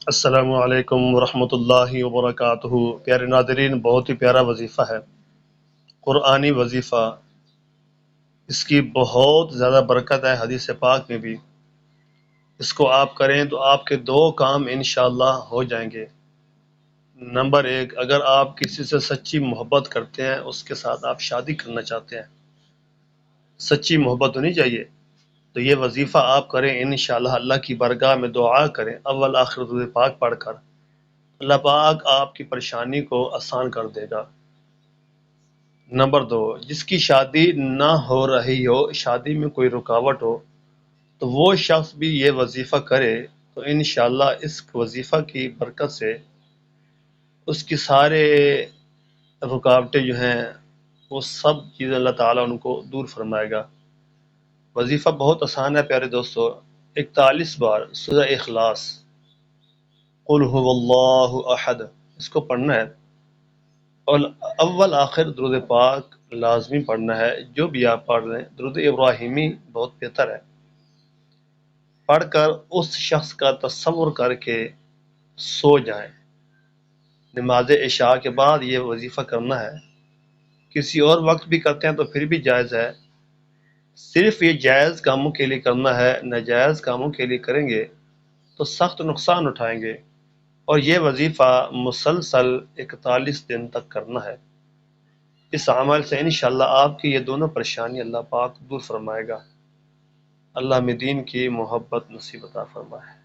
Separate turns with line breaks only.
السلام علیکم ورحمۃ اللہ وبرکاتہ۔ پیارے ناظرین، بہت ہی پیارا وظیفہ ہے قرآنی وظیفہ۔ اس کی بہت زیادہ برکت ہے حدیث پاک میں بھی۔ اس کو آپ کریں تو آپ کے دو کام انشاءاللہ ہو جائیں گے۔ نمبر ایک، اگر آپ کسی سے سچی محبت کرتے ہیں، اس کے ساتھ آپ شادی کرنا چاہتے ہیں، سچی محبت ہونی چاہیے، تو یہ وظیفہ آپ کریں انشاءاللہ۔ اللہ کی بارگاہ میں دعا کریں اول آخر درود پاک پڑھ کر، اللہ پاک آپ کی پریشانی کو آسان کر دے گا۔ نمبر دو، جس کی شادی نہ ہو رہی ہو، شادی میں کوئی رکاوٹ ہو، تو وہ شخص بھی یہ وظیفہ کرے تو انشاءاللہ اس وظیفہ کی برکت سے اس کی سارے رکاوٹیں جو ہیں وہ سب چیزیں اللہ تعالیٰ ان کو دور فرمائے گا۔ وظیفہ بہت آسان ہے پیارے دوستو، 41 بار سورہ اخلاص قل هو اللہ احد اس کو پڑھنا ہے، اور اول آخر درود پاک لازمی پڑھنا ہے۔ جو بھی آپ پڑھ رہے ہیں، درود ابراہیمی بہت بہتر ہے۔ پڑھ کر اس شخص کا تصور کر کے سو جائیں۔ نماز عشاء کے بعد یہ وظیفہ کرنا ہے، کسی اور وقت بھی کرتے ہیں تو پھر بھی جائز ہے۔ صرف یہ جائز کاموں کے لیے کرنا ہے، ناجائز کاموں کے لیے کریں گے تو سخت نقصان اٹھائیں گے۔ اور یہ وظیفہ مسلسل 41 دن تک کرنا ہے۔ اس عمل سے انشاءاللہ آپ کی یہ دونوں پریشانی اللہ پاک دور فرمائے گا۔ اللہ میں دین کی محبت نصیب عطا فرمائے۔